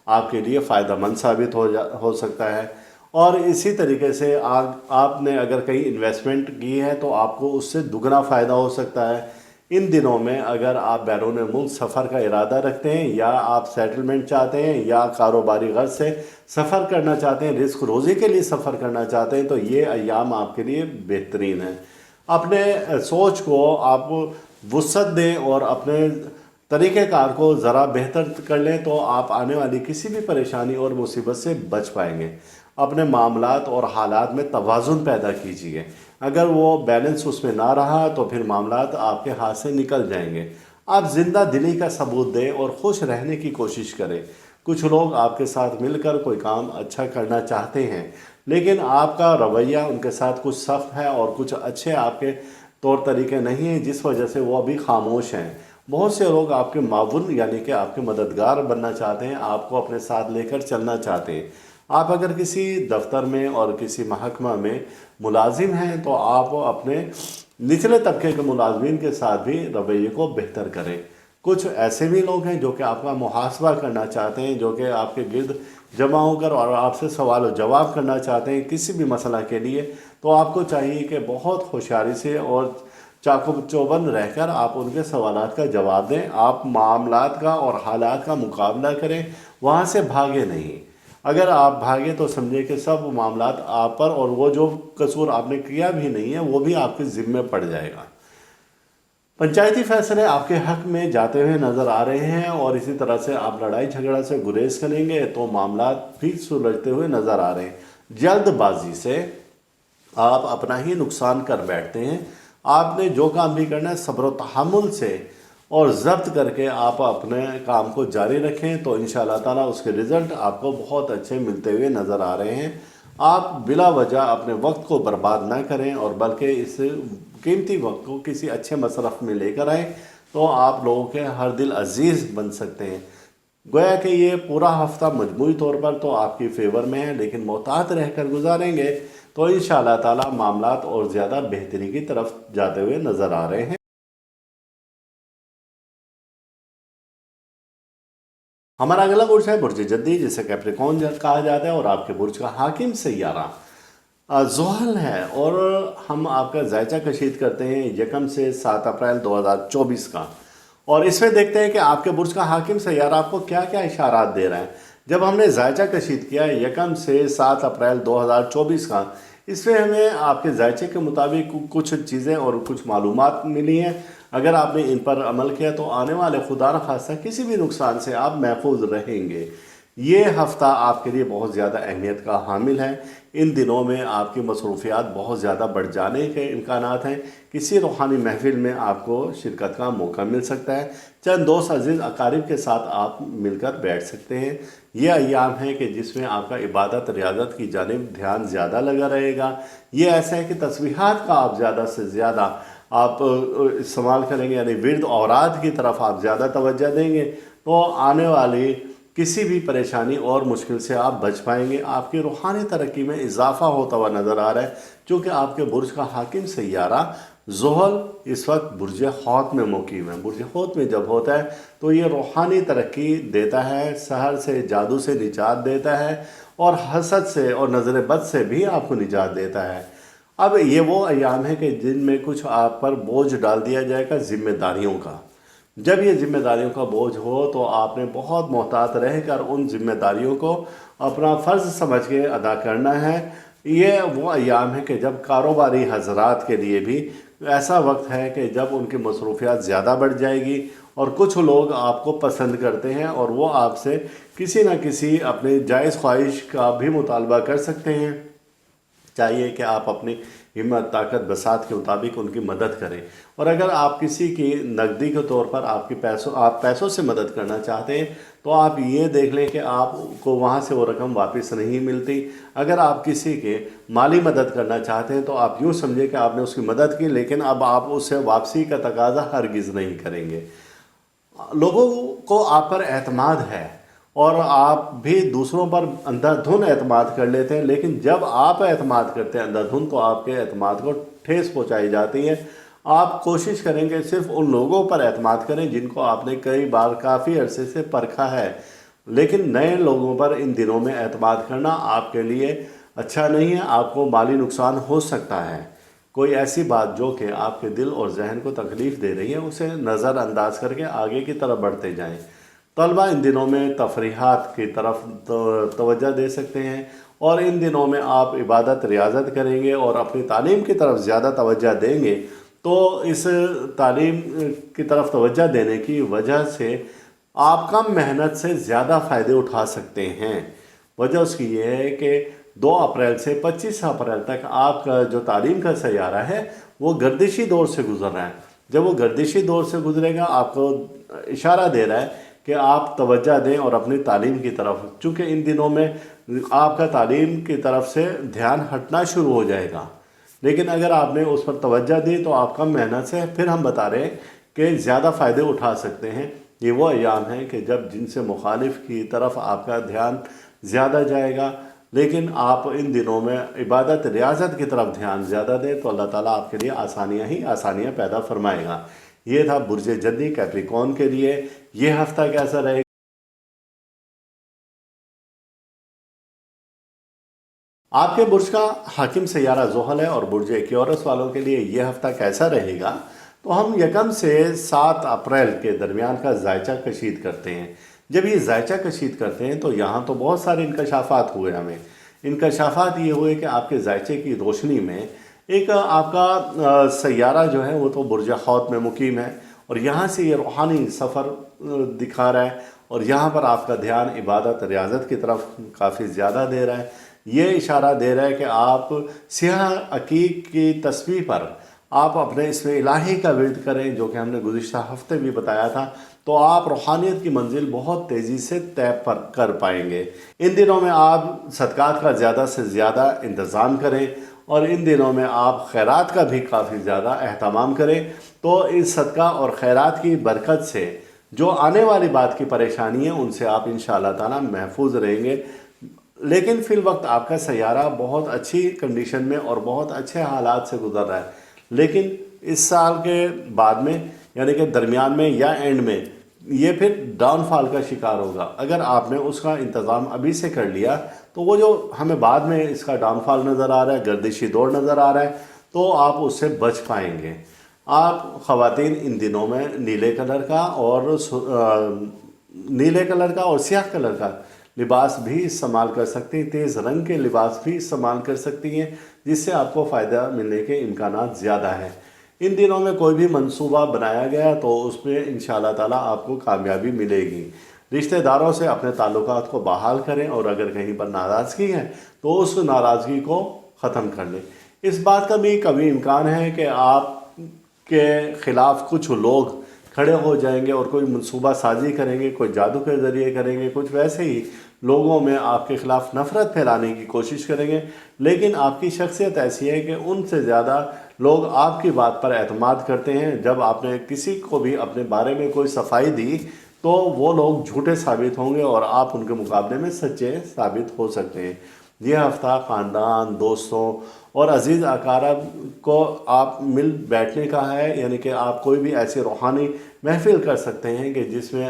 आपके लिए फ़ायदेमंद साबित हो सकता है। और इसी तरीके से आपने अगर कहीं इन्वेस्टमेंट की है तो आपको उससे दुगना फ़ायदा हो सकता है। इन दिनों में अगर आप बैरून मुल्क सफ़र का इरादा रखते हैं, या आप सेटलमेंट चाहते हैं, या कारोबारी गर्ज से सफ़र करना चाहते हैं, रिस्क रोज़ी के लिए सफ़र करना चाहते हैं, तो ये अय्याम आपके लिए बेहतरीन है। अपने सोच को आप वुसअत दें और अपने तरीक़ेकार को ज़रा बेहतर कर लें, तो आप आने वाली किसी भी परेशानी और मुसीबत से बच पाएंगे। अपने मामलात और हालात में तवाज़ुन पैदा कीजिए। अगर वो बैलेंस उसमें ना रहा तो फिर मामलात आपके हाथ से निकल जाएंगे। आप ज़िंदा दिली का सबूत दें और खुश रहने की कोशिश करें। कुछ लोग आपके साथ मिलकर कोई काम अच्छा करना चाहते हैं, लेकिन आपका रवैया उनके साथ कुछ सख्त है और कुछ अच्छे आपके तौर तरीके नहीं हैं, जिस वजह से वो अभी खामोश हैं। बहुत से लोग आपके मावुन यानी कि आपके मददगार बनना चाहते हैं, आपको अपने साथ लेकर चलना चाहते हैं। आप अगर किसी दफ्तर में और किसी महकमा में मुलाजिम हैं तो आप अपने निचले तबके के मुलाजमीन के साथ भी रवैये को बेहतर करें। कुछ ऐसे भी लोग हैं जो कि आपका मुहासबा करना चाहते हैं, जो कि आपके गिर्द जमा होकर और आपसे सवाल और जवाब करना चाहते हैं किसी भी मसला के लिए। तो आपको चाहिए कि बहुत होशियारी से और चाकू चौबंद रहकर आप उनके सवालात का जवाब दें। आप मामलात का और हालात का मुकाबला करें, वहाँ से भागे नहीं। अगर आप भागे तो समझे कि सब मामलात आप पर, और वो जो कसूर आपने किया भी नहीं है वो भी आपके ज़िम्मे पड़ जाएगा। पंचायती फैसले आपके हक में जाते हुए नज़र आ रहे हैं, और इसी तरह से आप लड़ाई झगड़ा से गुरेज करेंगे तो मामलात भी सुलझते हुए नज़र आ रहे हैं। जल्दबाजी से आप अपना ही नुकसान कर बैठते हैं। आपने जो काम भी करना है सब्र व तहम्मुल से और ज़ब्त करके आप अपने काम को जारी रखें, तो इंशाअल्लाह ताला उसके रिज़ल्ट आपको बहुत अच्छे मिलते हुए नज़र आ रहे हैं। आप बिला वजह अपने वक्त को बर्बाद ना करें, और बल्कि इस कीमती वक्त को किसी अच्छे मसरफ़ में लेकर आएँ, तो आप लोगों के हर दिल अजीज़ बन सकते हैं। गोया कि ये पूरा हफ्ता मजमूई तौर पर तो आपकी फेवर में है, लेकिन मोहतात रहकर गुजारेंगे तो इंशाअल्लाह ताला मामलात और ज़्यादा बेहतरी की तरफ जाते हुए नज़र आ रहे हैं। हमारा अगला बुर्ज है बुर्ज जद्दी, जिसे कैप्रिकॉर्न कहा जाता है, और आपके बुर्ज का हाकिम सैयारा ज़ुहल है। और हम आपका जायचा कशीद करते हैं यकम से 7 अप्रैल 2024 का, और इसमें देखते हैं कि आपके बुर्ज का हाकिम सैयारा आपको क्या क्या इशारात दे रहा है। जब हमने जायचा कशीद किया यकम से 7 अप्रैल 2024 का, इसमें हमें आपके जायचे के मुताबिक कुछ चीज़ें और कुछ मालूमात मिली हैं। अगर आपने इन पर अमल किया तो आने वाले खुदा न खास्ता किसी भी नुकसान से आप महफूज रहेंगे। ये हफ़्ता आपके लिए बहुत ज़्यादा अहमियत का हामिल है। इन दिनों में आपकी मसरूफियात बहुत ज़्यादा बढ़ जाने के इम्कानात हैं। किसी रूहानी महफिल में आपको शिरकत का मौका मिल सकता है। चंद दोस्त अजीज़ अकारिब के साथ आप मिलकर बैठ सकते हैं। ये अय्याम है कि जिसमें आपका इबादत रियादत की जानिब ध्यान ज़्यादा लगा रहेगा। ये ऐसा है कि तस्बीहात का आप ज़्यादा से ज़्यादा आप इस्तेमाल करेंगे, यानी विर्द औरात की तरफ आप ज़्यादा तवज्जो देंगे, तो आने वाली किसी भी परेशानी और मुश्किल से आप बच पाएंगे। आपकी रूहानी तरक्की में इजाफ़ा होता हुआ नज़र आ रहा है, क्योंकि आपके बुर्ज का हाकिम सैयारा ज़ुहल इस वक्त बुर्ज हौत में मुकीम है। बुर्ज हौत में जब होता है तो ये रूहानी तरक्की देता है, सहर से, जादू से निजात देता है और हसद से और नज़र बद से भी आपको निजात देता है। अब ये वो अयाम है कि जिनमें कुछ आप पर बोझ डाल दिया जाएगा जिम्मेदारियों का। जब ये जिम्मेदारियों का बोझ हो तो आपने बहुत मोहतात रहकर उन जिम्मेदारियों को अपना फ़र्ज़ समझ के अदा करना है। ये वो अयाम है कि जब कारोबारी हजरात के लिए भी ऐसा वक्त है कि जब उनकी मसरूफियात ज़्यादा बढ़ जाएगी और कुछ लोग आपको पसंद करते हैं और वो आपसे किसी न किसी अपने जायज़ ख्वाहिश का भी मुतालबा कर सकते हैं। चाहिए कि आप अपनी हिम्मत, ताकत, बसात के मुताबिक उनकी मदद करें। और अगर आप किसी की नकदी के तौर पर आप पैसों से मदद करना चाहते हैं तो आप ये देख लें कि आपको वहाँ से वो रकम वापस नहीं मिलती। अगर आप किसी के माली मदद करना चाहते हैं तो आप यूँ समझें कि आपने उसकी मदद की, लेकिन अब आप उससे वापसी का तकाजा हरगिज़ नहीं करेंगे। लोगों को आप पर एतमाद है और आप भी दूसरों पर अंधाधुन एतमाद कर लेते हैं, लेकिन जब आप एतमाद करते हैं अंधाधुन तो आपके एतमाद को ठेस पहुंचाई जाती है। आप कोशिश करेंगे सिर्फ उन लोगों पर एतमाद करें जिनको आपने कई बार काफ़ी अरसे से परखा है, लेकिन नए लोगों पर इन दिनों में एतमाद करना आपके लिए अच्छा नहीं है। आपको माली नुकसान हो सकता है। कोई ऐसी बात जो कि आपके दिल और जहन को तकलीफ़ दे रही है उसे नज़रअंदाज करके आगे की तरफ बढ़ते जाएं। तलबा इन दिनों में तफरीहात की तरफ तवज्जो दे सकते हैं और इन दिनों में आप इबादत रियाजत करेंगे और अपनी तालीम की तरफ ज़्यादा तवज्जो देंगे तो इस तालीम की तरफ तवज्जो देने की वजह से आप कम मेहनत से ज़्यादा फ़ायदे उठा सकते हैं। वजह उसकी ये है कि 2 अप्रैल से 25 अप्रैल तक आपका जो तालीम का सैयारा है वो गर्दिशी दौर से गुजर रहा है। जब वो गर्दिशी दौर से गुजरेगा आपको इशारा दे रहा है कि आप तवज्जो दें और अपनी तालीम की तरफ, चूँकि इन दिनों में आपका तालीम की तरफ से ध्यान हटना शुरू हो जाएगा। लेकिन अगर आपने उस पर तवज्जो दी तो आप कम मेहनत से, फिर हम बता रहे हैं कि ज़्यादा फ़ायदे उठा सकते हैं। ये वो अयाम है कि जब जिनसे मुखालिफ की तरफ आपका ध्यान ज़्यादा जाएगा, लेकिन आप इन दिनों में इबादत रियाजत की तरफ ध्यान ज़्यादा दें तो अल्लाह ताला आपके लिए आसानियाँ ही आसानियाँ पैदा फरमाएगा। ये था बुर्ज जद्दी कैप्रिकॉर्न के लिए ये हफ्ता कैसा रहेगा। आपके बुर्ज का हाकिम सैयारा ज़ुहल है और बुर्ज एक्वेरियस वालों के लिए ये हफ्ता कैसा रहेगा, तो हम यकम से 7 अप्रैल के दरमियान का जायचा कशीद करते हैं। जब ये जायचा कशीद करते हैं तो यहाँ तो बहुत सारे इंकशाफात हुए। हमें इंकशाफात ये हुए कि आपके जायचे की रोशनी में एक आपका सैयारा जो है वो तो बुर्ज हौत में मुकीम है और यहाँ से ये रूहानी सफ़र दिखा रहा है और यहाँ पर आपका ध्यान इबादत रियाजत की तरफ काफ़ी ज़्यादा दे रहा है। ये इशारा दे रहा है कि आप सियाह अकीक की तस्वीर पर आप अपने इसमें इलाही का विर्द करें, जो कि हमने गुज़िश्ता हफ्ते भी बताया था, तो आप रूहानियत की मंजिल बहुत तेज़ी से तय कर पाएंगे। इन दिनों में आप सदक़ात का ज़्यादा से ज़्यादा इंतज़ाम करें और इन दिनों में आप खैरात का भी काफ़ी ज़्यादा अहतमाम करें, तो इस सदका और खैरात की बरकत से जो आने वाली बात की परेशानी है उनसे आप इंशाअल्लाह ताला महफूज रहेंगे। लेकिन फिल वक्त आपका सैयारा बहुत अच्छी कंडीशन में और बहुत अच्छे हालात से गुजर रहा है, लेकिन इस साल के बाद में यानी कि दरमियान में या एंड में ये फिर डाउनफॉल का शिकार होगा। अगर आपने उसका इंतज़ाम अभी से कर लिया तो वो जो हमें बाद में इसका डाउनफॉल नज़र आ रहा है, गर्दिशी दौर नज़र आ रहा है, तो आप उससे बच पाएंगे। आप ख़वातीन इन दिनों में नीले कलर का और स्याह कलर का लिबास भी इस्तेमाल कर सकती हैं, तेज़ रंग के लिबास भी इस्तेमाल कर सकती हैं, जिससे आपको फ़ायदा मिलने के इम्कानात ज़्यादा हैं। इन दिनों में कोई भी मंसूबा बनाया गया तो उसमें इंशाअल्लाह ताला आपको कामयाबी मिलेगी। रिश्तेदारों से अपने ताल्लुकात को बहाल करें और अगर कहीं पर नाराज़गी है तो उस नाराज़गी को ख़त्म कर लें। इस बात का भी कभी इम्कान है कि आपके ख़िलाफ़ कुछ लोग खड़े हो जाएंगे और कोई मंसूबा साजी करेंगे, कोई जादू के ज़रिए करेंगे, कुछ वैसे ही लोगों में आपके ख़िलाफ़ नफ़रत फैलाने की कोशिश करेंगे। लेकिन आपकी शख्सियत ऐसी है कि उनसे ज़्यादा लोग आपकी बात पर एतमाद करते हैं। जब आपने किसी को भी अपने बारे में कोई सफाई दी तो वो लोग झूठे साबित होंगे और आप उनके मुकाबले में सच्चे साबित हो सकते हैं। یہ ہفتہ خاندان، دوستوں اور عزیز اقارب کو آپ مل بیٹھنے کا ہے، یعنی کہ آپ کوئی بھی ایسی روحانی محفل کر سکتے ہیں کہ جس میں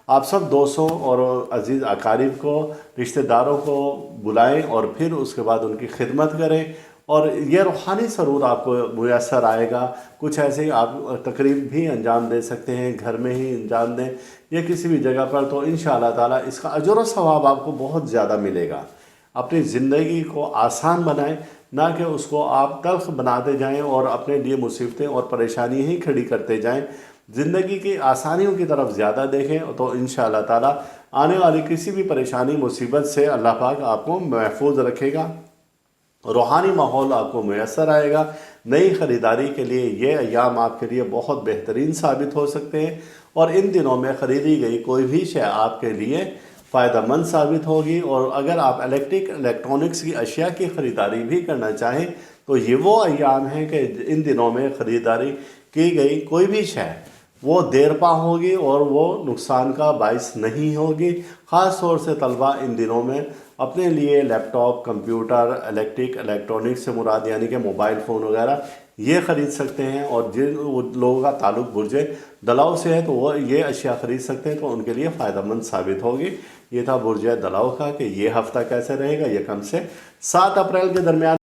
آپ سب دوستوں اور عزیز اقارب کو، رشتہ داروں کو بلائیں اور پھر اس کے بعد ان کی خدمت کریں، اور یہ روحانی سرور آپ کو میسر آئے گا۔ کچھ ایسے ہی آپ تقریب بھی انجام دے سکتے ہیں، گھر میں ہی انجام دیں یا کسی بھی جگہ پر، تو انشاءاللہ تعالیٰ اس کا اجر و ثواب آپ کو بہت زیادہ ملے گا۔ اپنی زندگی کو آسان بنائیں، نہ کہ اس کو آپ تلخ بناتے جائیں اور اپنے لیے مصیبتیں اور پریشانیاں ہی کھڑی کرتے جائیں۔ زندگی کی آسانیوں کی طرف زیادہ دیکھیں تو انشاءاللہ تعالیٰ آنے والی کسی بھی پریشانی مصیبت سے اللہ پاک آپ کو محفوظ رکھے گا۔ روحانی ماحول آپ کو میسر آئے گا۔ نئی خریداری کے لیے یہ ایام آپ کے لیے بہت بہترین ثابت ہو سکتے ہیں، اور ان دنوں میں خریدی گئی کوئی بھی شے آپ کے لیے فائدہ مند ثابت ہوگی۔ اور اگر آپ الیکٹرانکس کی اشیاء کی خریداری بھی کرنا چاہیں تو یہ وہ ایام ہیں کہ ان دنوں میں خریداری کی گئی کوئی بھی شے وہ دیر پا ہوگی اور وہ نقصان کا باعث نہیں ہوگی۔ خاص طور سے طلبہ ان دنوں میں اپنے لیے لیپ ٹاپ، کمپیوٹر، الیکٹرانکس سے مراد یعنی کہ موبائل فون وغیرہ یہ خرید سکتے ہیں، اور جن لوگوں کا تعلق برج دلو سے ہے تو وہ یہ اشیاء خرید سکتے ہیں، تو ان کے لیے فائدہ مند ثابت ہوگی۔ یہ تھا برج دلو کا کہ یہ ہفتہ کیسے رہے گا 1 سے 7 اپریل کے درمیان۔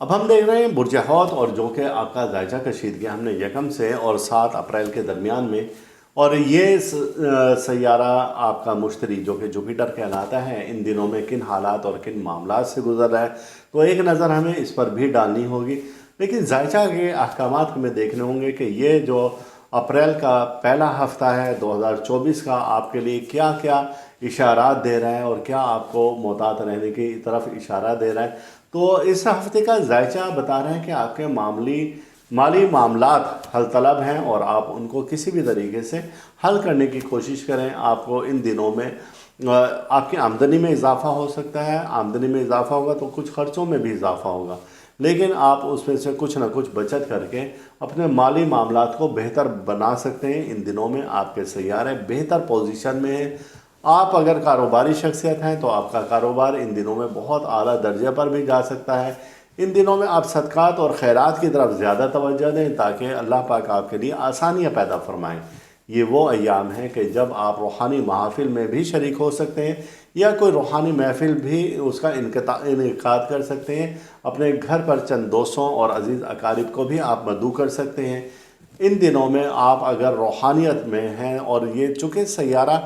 اب ہم دیکھ رہے ہیں برج حوت، اور جو کہ آپ کا زائچہ کشیدگی ہم نے 1 سے اور 7 اپریل کے درمیان میں، اور یہ سیارہ آپ کا مشتری جو کہ جوپیٹر کہلاتا ہے ان دنوں میں کن حالات اور کن معاملات سے گزر رہا ہے، تو ایک نظر ہمیں اس پر بھی ڈالنی ہوگی۔ لیکن زائچہ کے احکامات ہمیں دیکھنے ہوں گے کہ یہ جو اپریل کا پہلا ہفتہ ہے 2024 کا آپ کے لیے کیا کیا اشارات دے رہا ہے اور کیا آپ کو محتاط رہنے کی طرف اشارہ دے رہا ہے۔ تو اس ہفتے کا زائچہ بتا رہے ہیں کہ آپ کے مالی معاملات حل طلب ہیں، اور آپ ان کو کسی بھی طریقے سے حل کرنے کی کوشش کریں۔ آپ کو ان دنوں میں آپ کی آمدنی میں اضافہ ہو سکتا ہے، آمدنی میں اضافہ ہوگا تو کچھ خرچوں میں بھی اضافہ ہوگا، لیکن آپ اس میں سے کچھ نہ کچھ بچت کر کے اپنے مالی معاملات کو بہتر بنا سکتے ہیں۔ ان دنوں میں آپ کے سیارے بہتر پوزیشن میں ہیں۔ آپ اگر کاروباری شخصیت ہیں تو آپ کا کاروبار ان دنوں میں بہت اعلیٰ درجے پر بھی جا سکتا ہے۔ ان دنوں میں آپ صدقات اور خیرات کی طرف زیادہ توجہ دیں تاکہ اللہ پاک آپ کے لیے آسانیاں پیدا فرمائیں۔ یہ وہ ایام ہیں کہ جب آپ روحانی محافل میں بھی شریک ہو سکتے ہیں، یا کوئی روحانی محفل بھی اس کا انعقاد کر سکتے ہیں۔ اپنے گھر پر چند دوستوں اور عزیز اقارب کو بھی آپ مدعو کر سکتے ہیں۔ ان دنوں میں آپ اگر روحانیت میں ہیں، اور یہ چونکہ سیارہ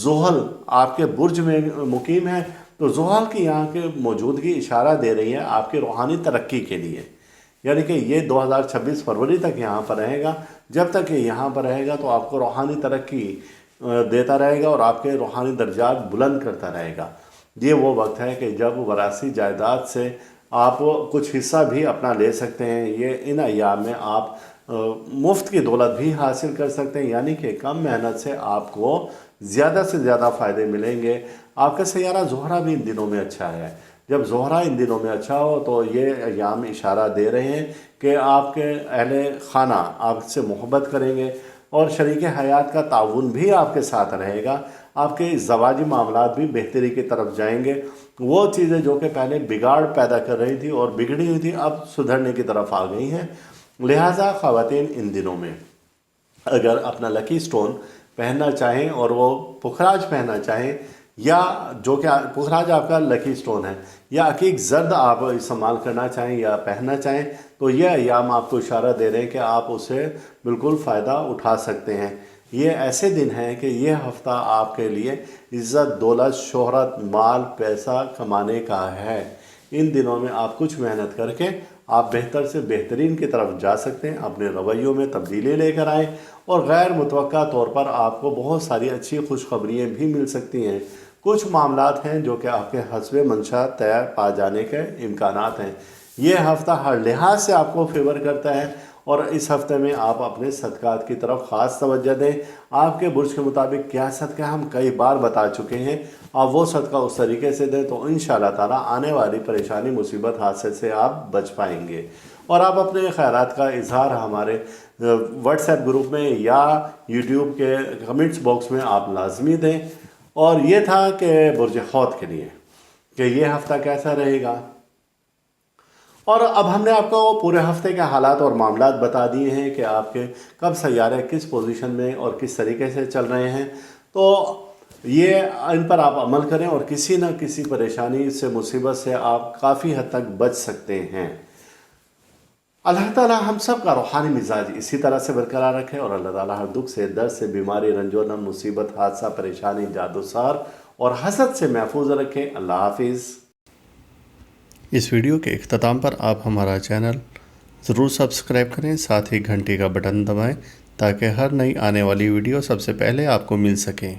زحل آپ کے برج میں مقیم ہے، تو زحل کی یہاں کی موجودگی اشارہ دے رہی ہے آپ کی روحانی ترقی کے لیے، یعنی کہ یہ 2026 فروری تک یہاں پر رہے گا۔ جب تک یہ یہاں پر رہے گا تو آپ کو روحانی ترقی دیتا رہے گا اور آپ کے روحانی درجات بلند کرتا رہے گا۔ یہ وہ وقت ہے کہ جب وراثی جائیداد سے آپ کچھ حصہ بھی اپنا لے سکتے ہیں۔ یہ ان ایام میں آپ مفت کی دولت بھی حاصل کر سکتے ہیں، یعنی کہ کم محنت سے آپ کو زیادہ سے زیادہ فائدے ملیں گے۔ آپ کا سیارہ زہرہ بھی ان دنوں میں اچھا ہے۔ جب زہرہ ان دنوں میں اچھا ہو تو یہ ایام اشارہ دے رہے ہیں کہ آپ کے اہل خانہ آپ سے محبت کریں گے، اور شریک حیات کا تعاون بھی آپ کے ساتھ رہے گا۔ آپ کے زواجی معاملات بھی بہتری کی طرف جائیں گے۔ وہ چیزیں جو کہ پہلے بگاڑ پیدا کر رہی تھی اور بگڑی ہوئی تھی اب سدھرنے کی طرف آ گئی ہیں۔ لہٰذا خواتین ان دنوں میں اگر اپنا لکی سٹون پہننا چاہیں اور وہ پکھراج پہننا چاہیں، یا جو کہ پکھراج آپ کا لکی سٹون ہے، یا عقیق زرد آپ استعمال کرنا چاہیں یا پہننا چاہیں، تو یہ ایام آپ کو اشارہ دے رہے ہیں کہ آپ اسے بالکل فائدہ اٹھا سکتے ہیں۔ یہ ایسے دن ہیں کہ یہ ہفتہ آپ کے لیے عزت، دولت، شہرت، مال، پیسہ کمانے کا ہے۔ ان دنوں میں آپ کچھ محنت کر کے آپ بہتر سے بہترین کی طرف جا سکتے ہیں۔ اپنے رویوں میں تبدیلی لے کر آئیں، اور غیر متوقع طور پر آپ کو بہت ساری اچھی خوشخبریاں بھی مل سکتی ہیں۔ کچھ معاملات ہیں جو کہ آپ کے حسب منشا طے پا جانے کے امکانات ہیں۔ یہ ہفتہ ہر لحاظ سے آپ کو فیور کرتا ہے، اور اس ہفتے میں آپ اپنے صدقات کی طرف خاص توجہ دیں۔ آپ کے برج کے مطابق کیا صدقہ ہم کئی بار بتا چکے ہیں، آپ وہ صدقہ اس طریقے سے دیں تو انشاءاللہ تعالیٰ آنے والی پریشانی، مصیبت، حادثے سے آپ بچ پائیں گے۔ اور آپ اپنے خیرات کا اظہار ہمارے व्हाट्सएप ग्रुप में या यूट्यूब के कमेंट्स बॉक्स में आप लाजमी दें। और ये था कि बुर्ज हौत के लिए कि ये हफ़्ता कैसा रहेगा। और अब हमने आपको पूरे हफ्ते के हालात और मामलात बता दिए हैं कि आपके कब सैयारे किस पोजीशन में और किस तरीके से चल रहे हैं। तो ये इन पर आप अमल करें और किसी न किसी परेशानी से, मुसीबत से आप काफ़ी हद तक बच सकते हैं। अल्लाह ताला हम सब का रूहानी मिजाज इसी तरह से बरकरार रखे और अल्लाह ताला हर दुख से, दर्द से, बीमारी, रंजोनम, मुसीबत, हादसा, परेशानी, जादूसार और हसद से महफूज रखे। अल्लाह हाफिज़। इस वीडियो के इख्तिताम पर आप हमारा चैनल ज़रूर सब्सक्राइब करें, साथ ही घंटी का बटन दबाएं ताकि हर नई आने वाली वीडियो सबसे पहले आपको मिल सके।